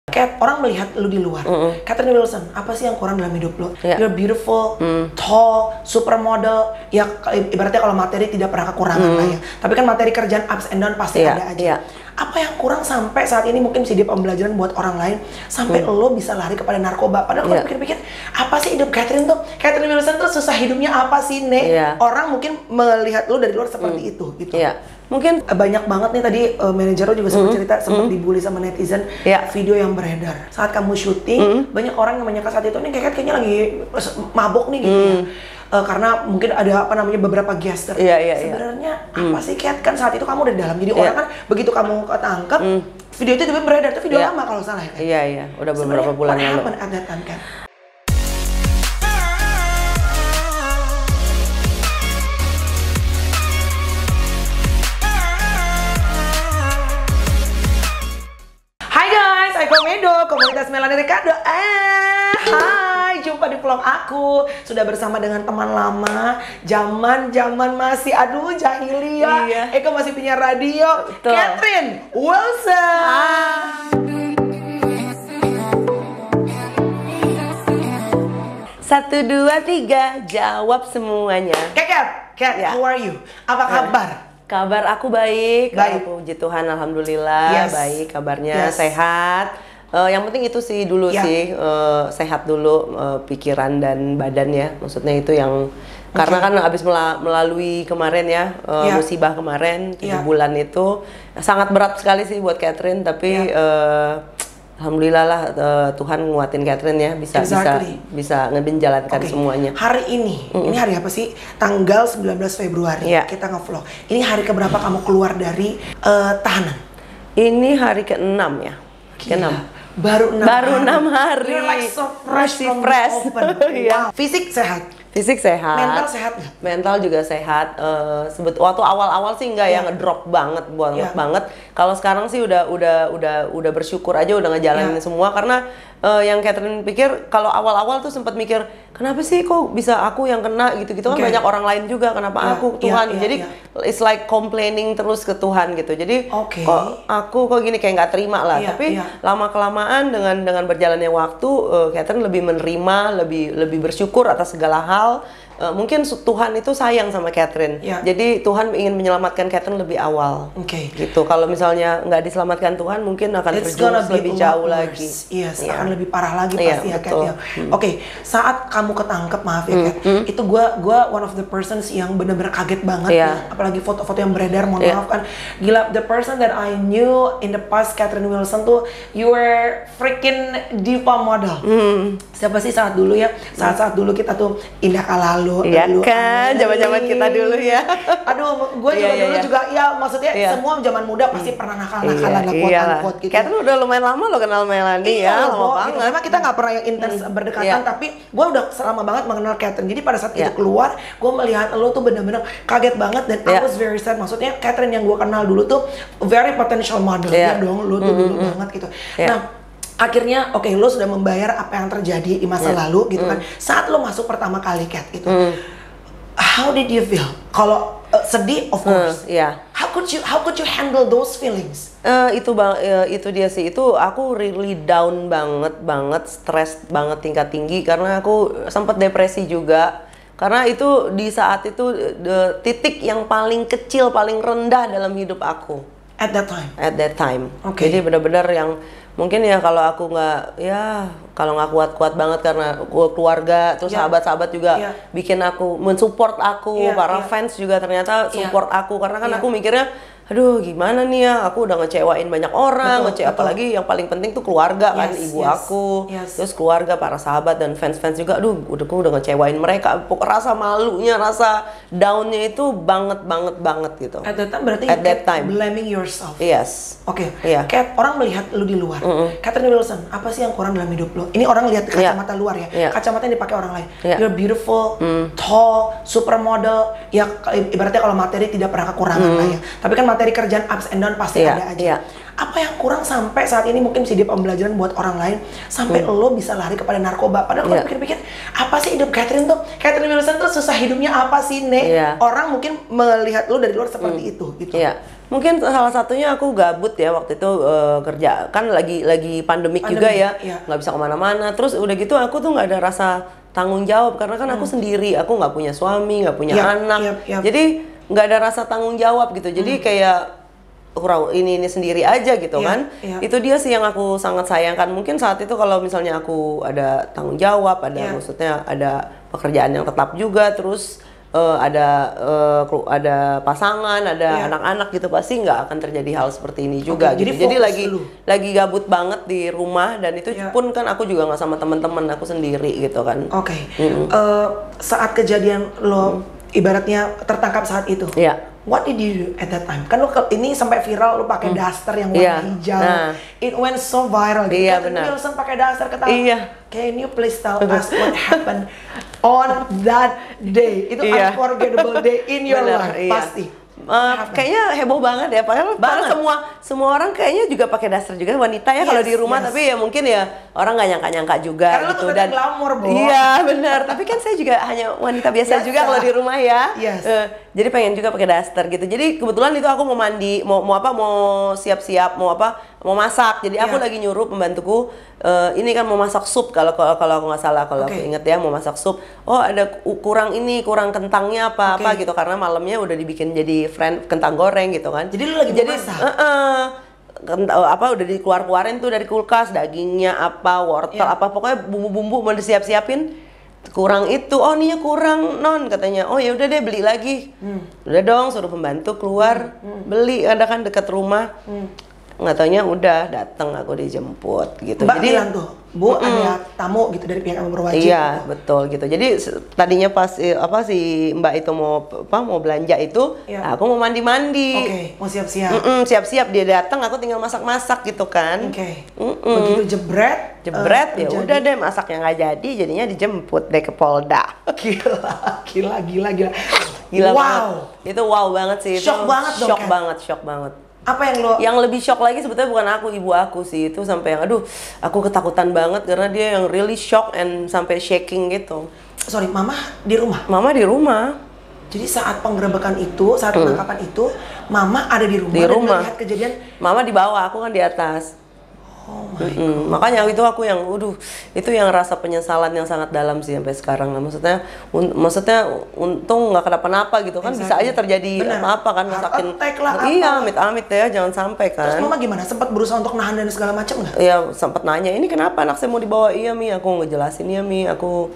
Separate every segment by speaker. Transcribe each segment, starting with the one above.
Speaker 1: Kat, orang melihat lu di luar. Catherine Wilson, apa sih yang kurang dalam hidup lu? You're beautiful, tall, supermodel. Ya ibaratnya kalau materi tidak pernah kekurangan lah ya. Tapi kan materi kerjaan ups and down pasti ada aja. Apa yang kurang sampai saat ini mungkin bisa jadi pembelajaran buat orang lain sampai lo bisa lari kepada narkoba? Padahal kalau pikir-pikir, apa sih hidup Catherine tuh? Catherine Wilson tuh susah hidupnya apa sih, Nek? Orang mungkin melihat lo dari luar seperti itu gitu. Mungkin banyak banget nih tadi manajer lo juga sempat cerita sempat dibully sama netizen video yang beredar saat kamu syuting. Banyak orang yang menyangka saat itu nih kayaknya lagi mabok nih gitu ya. Karena mungkin ada apa namanya beberapa gesture. Sebenarnya apa sih Kat? Kan saat itu kamu udah di dalam. Jadi orang kan begitu kamu ketangkep, video itu juga beredar. Itu video lama kalau salah ya kan?
Speaker 2: Iya, udah beberapa bulan lalu.
Speaker 1: What happened at that time, Kat? Komedo, komunitas Melanie Ricardo. Hai, jumpa di vlog aku. Sudah bersama dengan teman lama, zaman masih jahiliyah. Eko masih punya radio. Betul. Catherine Wilson.
Speaker 2: Satu, dua, tiga, jawab semuanya.
Speaker 1: Kat, how are you? Apa kabar?
Speaker 2: Kabar aku baik. Puji Tuhan, alhamdulillah baik kabarnya, sehat. Yang penting itu sih dulu sih, sehat dulu pikiran dan badan ya. Maksudnya itu yang karena kan habis melalui kemarin ya, musibah kemarin 7 bulan itu sangat berat sekali sih buat Catherine. Tapi alhamdulillah lah Tuhan nguatin Catherine ya, bisa ngejalankan semuanya.
Speaker 1: Hari ini hari apa sih? Tanggal 19 Februari kita ngevlog. Ini hari keberapa kamu keluar dari tahanan?
Speaker 2: Ini hari ke-6 ya. Ke-6.
Speaker 1: Baru 6
Speaker 2: hari.
Speaker 1: You're like so fresh from the open. Wow. Fisik sehat.
Speaker 2: Fisik sehat.
Speaker 1: Mental sehat nggak?
Speaker 2: Mental juga sehat. Waktu awal-awal sih enggak yang ngedrop banget, banget. Kalau sekarang sih udah bersyukur aja, udah ngejalanin semua karena yang Catherine pikir kalau awal-awal tuh sempat mikir kenapa sih kok bisa aku yang kena gitu-gitu kan banyak orang lain juga, kenapa aku Tuhan. Jadi it's like complaining terus ke Tuhan gitu. Jadi kok aku kok gini kayak nggak terima lah. Tapi lama kelamaan dengan berjalannya waktu Catherine lebih menerima, lebih bersyukur atas segala hal. Mungkin Tuhan itu sayang sama Catherine. Jadi Tuhan ingin menyelamatkan Catherine lebih awal. Gitu. Kalau misalnya nggak diselamatkan Tuhan, mungkin akan terjerumus lebih jauh lagi.
Speaker 1: Akan lebih parah lagi pasti ya, Kat ya. Saat kamu ketangkep, maaf ya Kat, itu gua one of the persons yang benar-benar kaget banget ya. Apalagi foto-foto yang beredar, mohon maaf kan. Gila, the person that I knew in the past, Catherine Wilson tuh, you were freaking diva model. Siapa sih saat dulu ya? Saat dulu kita tuh Indah Kalalo.
Speaker 2: Iya kan, zaman-zaman kita dulu ya.
Speaker 1: Aduh, gue juga dulu juga ya, maksudnya semua zaman muda pasti pernah nakal-nakalan lah quote-unquote gitu.
Speaker 2: Catherine udah lumayan lama lo kenal Melanie ya, lama banget.
Speaker 1: Memang kita nggak pernah yang intens berdekatan, tapi gue udah selama banget mengenal Catherine. Jadi pada saat itu keluar, gue melihat lo tuh bener-bener kaget banget dan I was very sad. Maksudnya Catherine yang gue kenal dulu tuh very potential model ya dong, lo tuh dulu banget gitu. Nah, akhirnya lo sudah membayar apa yang terjadi di masa lalu gitu kan. Saat lo masuk pertama kali Kat gitu, how did you feel? Kalau sedih of course. How could you handle those feelings?
Speaker 2: Itu dia sih. Itu aku really down banget, stres banget tingkat tinggi karena aku sempat depresi juga. Karena itu di saat itu titik yang paling kecil, paling rendah dalam hidup aku.
Speaker 1: At that time.
Speaker 2: Jadi benar-benar yang mungkin ya kalau aku kalau nggak kuat banget karena keluarga terus sahabat-sahabat juga bikin aku mensupport aku, para fans juga ternyata support aku karena kan aku mikirnya aduh gimana nih ya, aku udah ngecewain banyak orang, apalagi yang paling penting tuh keluarga kan, ibu aku, terus keluarga, para sahabat dan fans-fans juga, aduh udah ngecewain mereka, rasa malunya, rasa downnya itu banget gitu.
Speaker 1: At that time berarti blaming yourself.
Speaker 2: Yes.
Speaker 1: Kat, orang melihat lu di luar. Catherine Wilson, apa sih yang kurang dalam hidup lu? Ini orang lihat kacamata luar ya, kacamata yang dipakai orang lain. You're beautiful, tall, supermodel. Ya ibaratnya kalau materi tidak pernah kekurangan lah ya. Tapi kan materi kerjaan ups and down pasti ada aja. apa yang kurang sampai saat ini mungkin bisa jadi pembelajaran buat orang lain sampai lo bisa lari kepada narkoba. Padahal kalau pikir-pikir, apa sih hidup Catherine tuh? Catherine Wilson tuh susah hidupnya apa sih, Nek? Orang mungkin melihat lo dari luar seperti itu gitu.
Speaker 2: Mungkin salah satunya aku gabut ya waktu itu, kerja kan lagi pandemik juga ya, nggak bisa kemana-mana. Terus udah gitu aku tuh nggak ada rasa tanggung jawab karena kan aku sendiri, aku nggak punya suami, nggak punya anak, jadi nggak ada rasa tanggung jawab gitu. Jadi kayak kurang ini sendiri aja gitu kan. Itu dia sih yang aku sangat sayangkan. Mungkin saat itu kalau misalnya aku ada tanggung jawab, ada maksudnya ada pekerjaan yang tetap juga, terus ada pasangan, ada anak-anak gitu, pasti nggak akan terjadi hal seperti ini juga gitu. Jadi lagi gabut banget di rumah, dan itu pun kan aku juga nggak sama teman-teman, aku sendiri gitu kan.
Speaker 1: Saat kejadian lo ibaratnya tertangkap saat itu, what did you do at that time? Kan lo ini sampai viral, lo pakai daster yang warna hijau. It went so viral. Catherine Wilson pakai daster, ketawa. Can you please tell us what happened on that day? Itu unforgettable day in your life, pasti.
Speaker 2: Kayaknya heboh banget ya, padahal semua orang kayaknya juga pakai daster juga, wanita ya kalau di rumah, tapi ya mungkin ya orang nggak nyangka juga.
Speaker 1: Karena
Speaker 2: gitu.
Speaker 1: Dan glamor,
Speaker 2: iya benar, tapi kan saya juga hanya wanita biasa juga kalau di rumah ya. Jadi pengen juga pakai daster gitu. Jadi kebetulan itu aku mau mandi, mau siap-siap, mau masak. Jadi aku lagi nyuruh pembantuku, ini kan mau masak sup kalau aku nggak salah, kalau aku inget ya, mau masak sup. Oh ada kurang kentangnya apa gitu, karena malamnya udah dibikin jadi kentang goreng gitu kan.
Speaker 1: Jadi lu lagi masak?
Speaker 2: Udah dikeluarin tuh dari kulkas, dagingnya wortel pokoknya bumbu-bumbu mau disiap-siapin. Kurang itu, ininya kurang non, katanya. Oh ya udah deh, beli lagi. Udah dong, suruh pembantu keluar beli, ada kan dekat rumah. Nggak taunya udah datang, aku dijemput gitu.
Speaker 1: Mbak bilang tuh, Bu, ada tamu gitu dari pihak yang berwajib.
Speaker 2: Iya, gitu. Betul gitu. Jadi tadinya pas si Mbak itu mau belanja itu, aku mau mandi-mandi.
Speaker 1: Mau siap-siap.
Speaker 2: Siap-siap, dia datang, aku tinggal masak-masak gitu kan.
Speaker 1: Begitu jebret
Speaker 2: ya udah deh, masaknya nggak jadi, jadinya dijemput deh ke Polda.
Speaker 1: Gila.
Speaker 2: Wow. Banget. Itu wow banget sih.
Speaker 1: Shock banget dong.
Speaker 2: Shock banget.
Speaker 1: Apa yang
Speaker 2: lebih shock lagi sebetulnya bukan aku, ibu aku sih. Itu sampai yang aku ketakutan banget karena dia yang really shock and sampai shaking gitu.
Speaker 1: Sorry, mama di rumah?
Speaker 2: Mama di rumah.
Speaker 1: Jadi saat penggerebekan itu, saat penangkapan itu, mama ada di rumah dan melihat kejadian. Mama di bawah, aku kan di atas. Oh my God.
Speaker 2: Makanya itu aku yang, itu yang rasa penyesalan yang sangat dalam sih sampai sekarang. Maksudnya untung nggak kenapa-napa gitu kan, bisa aja terjadi apa-apa kan, masakin. Iya, amit-amit ya, jangan sampai kan.
Speaker 1: Terus mama gimana? Sempat berusaha untuk nahan dan segala macam nggak?
Speaker 2: Iya, sempat nanya, ini kenapa anak saya mau dibawa? Iya Mi, aku ngejelasin ya Mi, aku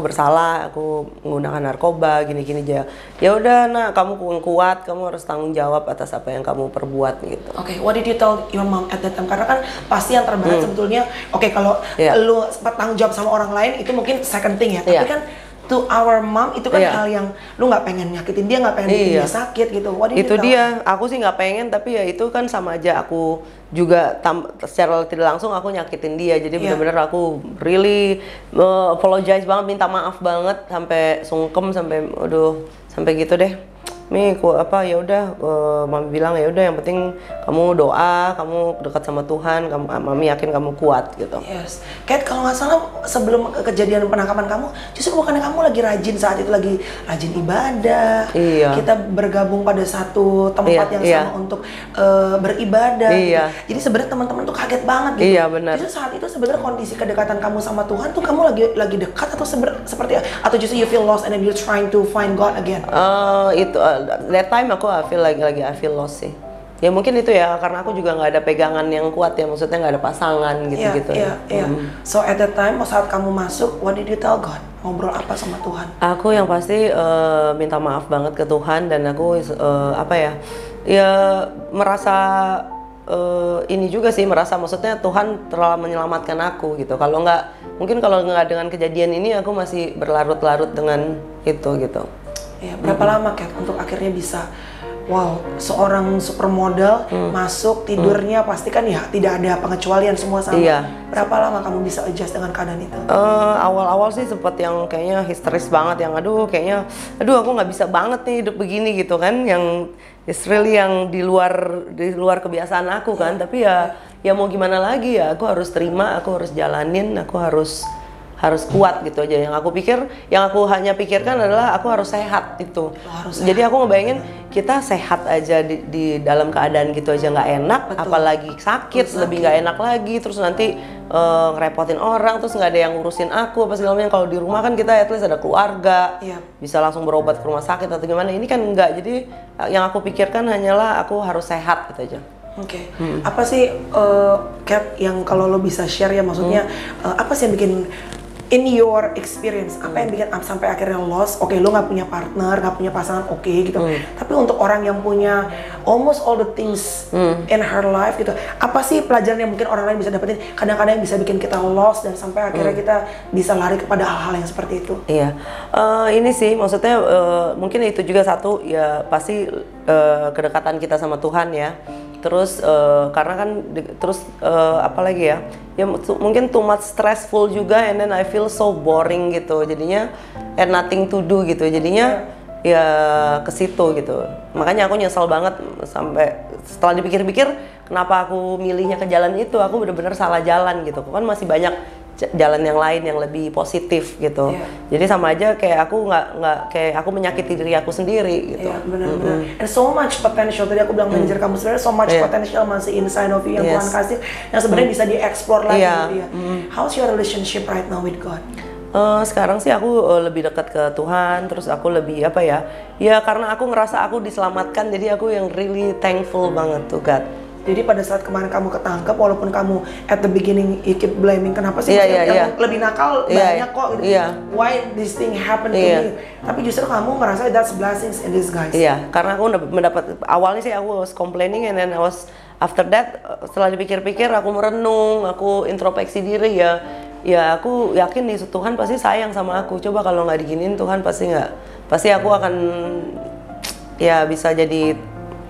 Speaker 2: bersalah, aku menggunakan narkoba gini-gini aja. Ya udah nak, kamu kuat, kamu harus tanggung jawab atas apa yang kamu perbuat gitu.
Speaker 1: What did you tell your mom at that time? Karena kan pasti yang terberat sebetulnya, kalau lu sempat tanggung jawab sama orang lain itu mungkin second thing ya. Tapi kan to our mom itu kan hal yang lu nggak pengen nyakitin dia, nggak pengen bikin dia sakit gitu.
Speaker 2: Itu dia, aku sih nggak pengen, tapi ya itu kan sama aja aku juga secara tidak langsung aku nyakitin dia. Jadi benar-benar aku really apologize banget, minta maaf banget, sampai sungkem, sampai gitu deh. Mi, ya udah, mami bilang ya udah, yang penting kamu doa, kamu dekat sama Tuhan, mami yakin kamu kuat gitu.
Speaker 1: Yes. Kat, kalau nggak salah sebelum kejadian penangkapan kamu, justru bukannya kamu lagi rajin saat itu, lagi rajin ibadah. Kita bergabung pada satu tempat yang sama untuk beribadah. Gitu. Jadi sebenarnya teman-teman tuh kaget banget gitu.
Speaker 2: Benar.
Speaker 1: Justru saat itu sebenarnya kondisi kedekatan kamu sama Tuhan tuh, kamu lagi dekat atau seperti atau justru you feel lost and then you're trying to find God again?
Speaker 2: That time aku I feel lost sih. Ya mungkin itu ya, karena aku juga nggak ada pegangan yang kuat ya, maksudnya nggak ada pasangan gitu-gitu.
Speaker 1: So at that time, saat kamu masuk, what did you tell God? Ngobrol apa sama Tuhan?
Speaker 2: Aku yang pasti minta maaf banget ke Tuhan, dan aku merasa ini juga sih, maksudnya Tuhan telah menyelamatkan aku gitu. Kalau nggak dengan kejadian ini, aku masih berlarut-larut dengan itu gitu.
Speaker 1: Berapa lama Kat untuk akhirnya bisa Wow, seorang supermodel masuk tidurnya pasti kan ya tidak ada pengecualian, semua sama.
Speaker 2: Iya.
Speaker 1: Berapa lama kamu bisa adjust dengan keadaan itu?
Speaker 2: Awal-awal sih sempat yang kayaknya histeris banget, yang aduh aku nggak bisa banget nih hidup begini gitu kan, yang it's really yang di luar kebiasaan aku kan. Tapi ya mau gimana lagi ya, aku harus terima, aku harus jalanin, aku harus kuat gitu aja. Yang aku hanya pikirkan adalah aku harus sehat itu. Jadi aku ngebayangin kita sehat aja di dalam keadaan gitu aja nggak enak. Betul. Apalagi sakit, lebih nggak enak lagi. Terus nanti ngerepotin orang, terus nggak ada yang ngurusin aku apa segala macam. Kalau di rumah kan kita at least ada keluarga, bisa langsung berobat ke rumah sakit atau gimana. Ini kan enggak. Jadi yang aku pikirkan hanyalah aku harus sehat gitu aja.
Speaker 1: Oke. Apa sih Kat, yang kalau lo bisa share ya, maksudnya apa sih yang bikin in your experience, apa yang bikin sampai akhirnya lost? Oke, lo nggak punya partner, nggak punya pasangan, oke gitu. Tapi untuk orang yang punya almost all the things in her life gitu, apa sih pelajaran yang mungkin orang lain bisa dapetin? Kadang-kadang yang bisa bikin kita lost dan sampai akhirnya kita bisa lari kepada hal-hal yang seperti itu. Iya,
Speaker 2: ini sih maksudnya mungkin itu juga satu ya, pasti kedekatan kita sama Tuhan ya. Terus karena kan apa lagi ya? Ya mungkin too much stressful juga, and then I feel so boring gitu. Jadinya and nothing to do gitu. Jadinya ya ke situ gitu. Makanya aku nyesel banget sampai setelah dipikir-pikir kenapa aku milihnya ke jalan itu. Aku benar-benar salah jalan gitu. Kan masih banyak jalan yang lain yang lebih positif gitu. Jadi sama aja kayak aku nggak kayak aku menyakiti diri aku sendiri gitu.
Speaker 1: Benar-benar. And so much potential, tadi aku bilang manajer kamu sebenarnya so much potential masih inside of you yang Tuhan kasih, yang sebenarnya bisa dieksplor lagi gitu ya. How's your relationship right now with God?
Speaker 2: Sekarang sih aku lebih dekat ke Tuhan, terus aku lebih apa ya? Ya karena aku ngerasa aku diselamatkan, jadi aku yang really thankful banget to God.
Speaker 1: Jadi pada saat kemarin kamu ketangkep, walaupun kamu at the beginning you keep blaming, kenapa sih lebih nakal banyak kok gitu. Why this thing happen to me? Tapi justru kamu ngerasa that's blessings in disguise.
Speaker 2: Iya, karena aku mendapat, awalnya sih aku was complaining, and then I was after that setelah dipikir-pikir aku merenung, aku introspeksi diri ya aku yakin nih Tuhan pasti sayang sama aku. Coba kalau nggak diginin Tuhan pasti aku akan ya bisa jadi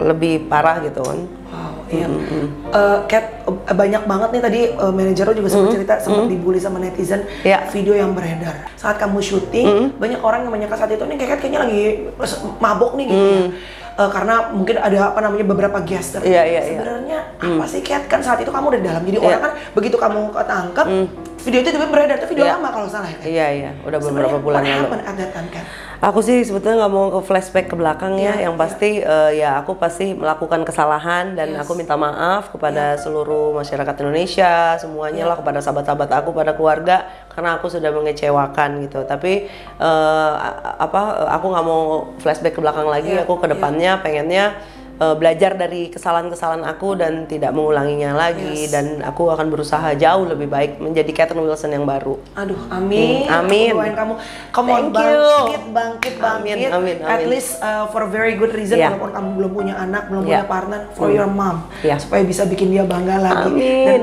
Speaker 2: lebih parah gitu kan.
Speaker 1: Iya, Kat, banyak banget nih tadi manajer lo juga sempat cerita sempat dibully sama netizen video yang beredar saat kamu syuting. Banyak orang yang menyangka saat itu nih kayaknya lagi mabok nih gitu ya. Karena mungkin ada beberapa guester. Sebenarnya apa sih Kat, kan saat itu kamu udah di dalam, jadi orang kan begitu kamu ketangkep video itu juga beredar, itu video lama kalau salah ya kan?
Speaker 2: Iya, udah beberapa bulan lalu. Aku sih sebetulnya nggak mau ke flashback ke belakang ya, yang pasti ya aku pasti melakukan kesalahan dan aku minta maaf kepada seluruh masyarakat Indonesia, semuanya lah, kepada sahabat-sahabat aku, pada keluarga, karena aku sudah mengecewakan gitu. Tapi aku nggak mau flashback ke belakang lagi, aku ke depannya pengennya belajar dari kesalahan-kesalahan aku dan tidak mengulanginya lagi, dan aku akan berusaha jauh lebih baik menjadi Catherine Wilson yang baru.
Speaker 1: Aduh, amin.
Speaker 2: Amin.
Speaker 1: Doain kamu, bangkit.
Speaker 2: Amin.
Speaker 1: At least for a very good reason, walaupun kamu belum punya anak, belum punya partner, for your mom, supaya bisa bikin dia bangga lagi.
Speaker 2: Amin.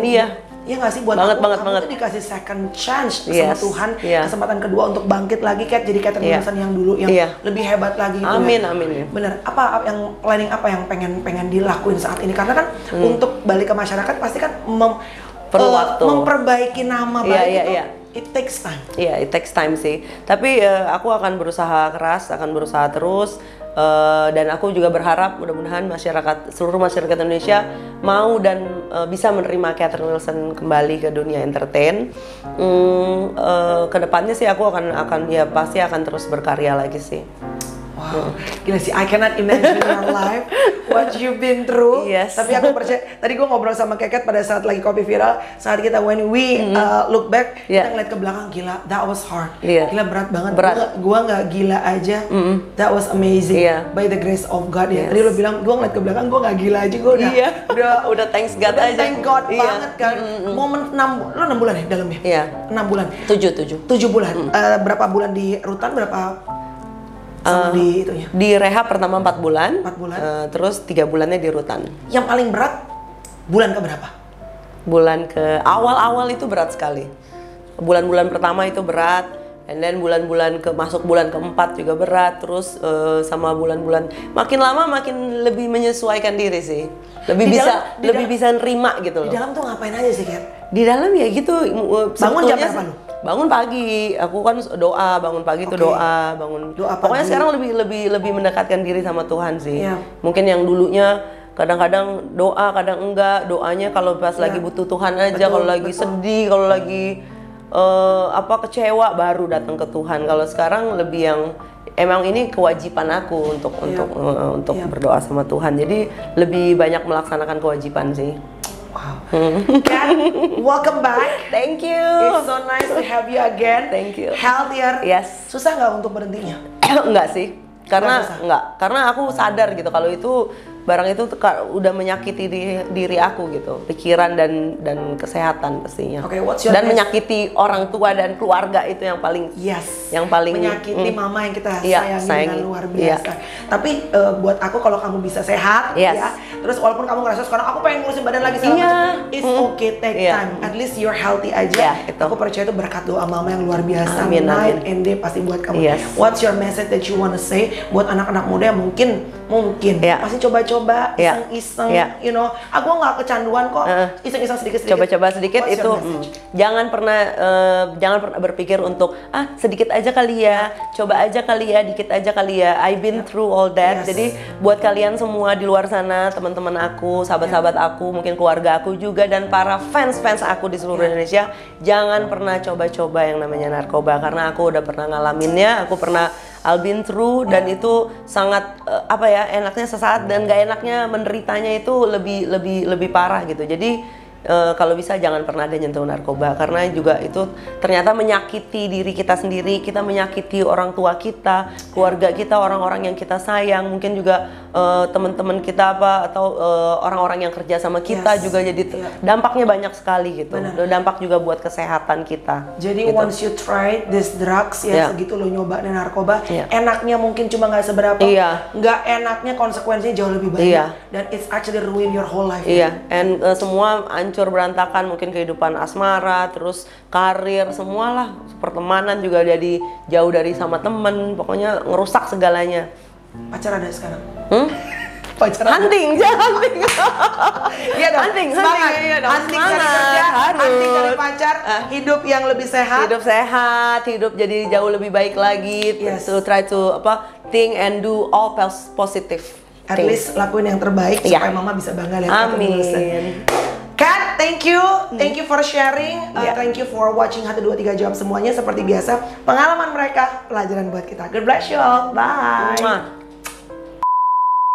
Speaker 1: Iya nggak sih, buat kamu tuh dikasih second chance sama Tuhan, kesempatan kedua untuk bangkit lagi, Kat, jadi Catherine Wilson yang dulu yang lebih hebat lagi gitu.
Speaker 2: Amin.
Speaker 1: Bener. Apa yang planning, apa yang pengen dilakuin saat ini? Karena kan untuk balik ke masyarakat pasti kan
Speaker 2: perlu waktu.
Speaker 1: Memperbaiki nama baik itu. It takes time.
Speaker 2: Iya, it takes time sih. Tapi aku akan berusaha keras, akan berusaha terus. Dan aku juga berharap mudah-mudahan seluruh masyarakat Indonesia mau dan bisa menerima Catherine Wilson kembali ke dunia entertain. Kedepannya sih aku akan ya pasti akan terus berkarya lagi sih.
Speaker 1: Wow, gila sih, I cannot imagine your life, what you've been through. Tapi aku percaya, tadi gue ngobrol sama Keket pada saat lagi Kopi Viral, saat kita when we look back, kita ngeliat ke belakang, gila, that was hard. Gila, berat banget. Gue nggak gila aja, that was amazing, by the grace of God ya. Tadi lo bilang, gue ngeliat ke belakang, gue nggak gila aja, gue
Speaker 2: udah thanks God aja.
Speaker 1: Thank God banget kan. Momen 6 bulan ya dalamnya? 6 bulan.
Speaker 2: 7
Speaker 1: bulan. Berapa bulan di rutan, berapa di itunya?
Speaker 2: Di rehab pertama 4 bulan. Terus 3 bulannya di rutan.
Speaker 1: Yang paling berat bulan ke berapa?
Speaker 2: Bulan ke awal-awal itu berat sekali. Bulan-bulan pertama itu berat. And then masuk bulan keempat juga berat, terus sama bulan-bulan makin lama makin lebih menyesuaikan diri sih, lebih bisa nerima gitu loh.
Speaker 1: Di dalam tuh ngapain aja sih, Kat?
Speaker 2: Di dalam ya gitu.
Speaker 1: Bangun jam berapa lu?
Speaker 2: Bangun pagi, aku kan doa, bangun pagi tuh doa, pokoknya sekarang lebih mendekatkan diri sama Tuhan sih. Mungkin yang dulunya kadang-kadang doa, kadang enggak, doanya kalau pas lagi butuh Tuhan aja, kalau lagi sedih, kalau lagi kecewa baru datang ke Tuhan. Kalau sekarang lebih yang emang ini kewajiban aku untuk berdoa sama Tuhan. Jadi lebih banyak melaksanakan kewajiban sih.
Speaker 1: Wow. Kat, welcome back.
Speaker 2: Thank you.
Speaker 1: It's so nice to have you again.
Speaker 2: Thank you.
Speaker 1: Healthier.
Speaker 2: Yes.
Speaker 1: Susah nggak untuk berhentinya?
Speaker 2: Enggak sih. Karena aku sadar gitu kalau itu barang itu udah menyakiti diri aku gitu, pikiran dan kesehatan pastinya. Dan menyakiti orang tua dan keluarga itu yang paling
Speaker 1: menyakiti mama yang kita sayangi dengan luar biasa. Tapi buat aku kalau kamu bisa sehat ya, terus walaupun kamu ngerasa sekarang aku pengen ngurusin badan lagi segala macam, it's okay, take time. At least you're healthy aja. Aku percaya itu berkat doa mama yang luar biasa. Night and day pasti buat kamu. What's your message that you wanna say buat anak-anak muda yang mungkin pasti coba-coba iseng-iseng, you know, aku nggak kecanduan kok, iseng-iseng sedikit-sedikit.
Speaker 2: Coba-coba sedikit. What's itu jangan pernah berpikir untuk sedikit aja kali ya, coba aja kali ya, dikit aja kali ya. I've been through all that. Jadi buat kalian semua di luar sana, teman-teman aku, sahabat-sahabat aku, mungkin keluarga aku juga, dan para fans aku di seluruh Indonesia, jangan pernah coba-coba yang namanya narkoba, karena aku udah pernah ngalaminnya, I've been through, dan itu sangat enaknya sesaat, dan gak enaknya menderitanya itu lebih parah gitu. Jadi kalau bisa jangan pernah ada nyentuh narkoba, karena juga itu ternyata menyakiti diri kita sendiri, kita menyakiti orang tua kita, keluarga kita, orang-orang yang kita sayang, mungkin juga teman-teman kita atau orang-orang yang kerja sama kita juga, jadi dampaknya banyak sekali gitu. Dampak juga buat kesehatan kita.
Speaker 1: Jadi gitu. Once you try this drugs segitu lo nyoba narkoba, enaknya mungkin cuma nggak seberapa, nggak enaknya konsekuensinya jauh lebih banyak, dan it's actually ruin your whole life.
Speaker 2: And semua hancur berantakan, mungkin kehidupan asmara, terus karir, semualah, pertemanan juga jadi jauh dari sama temen, pokoknya ngerusak segalanya.
Speaker 1: Pacar ada sekarang?
Speaker 2: Pacaran? Hunting.
Speaker 1: Iya dong. Hunting cari kerja, hunting cari pacar, hidup yang lebih sehat.
Speaker 2: Hidup jadi jauh lebih baik lagi. To try to think and do all positive.
Speaker 1: At least lakuin yang terbaik supaya mama bisa bangga lihat.
Speaker 2: Amin.
Speaker 1: Kat, thank you for sharing, thank you for watching 1, 2, 3 jam semuanya. Seperti biasa, pengalaman mereka pelajaran buat kita. God bless you all, bye.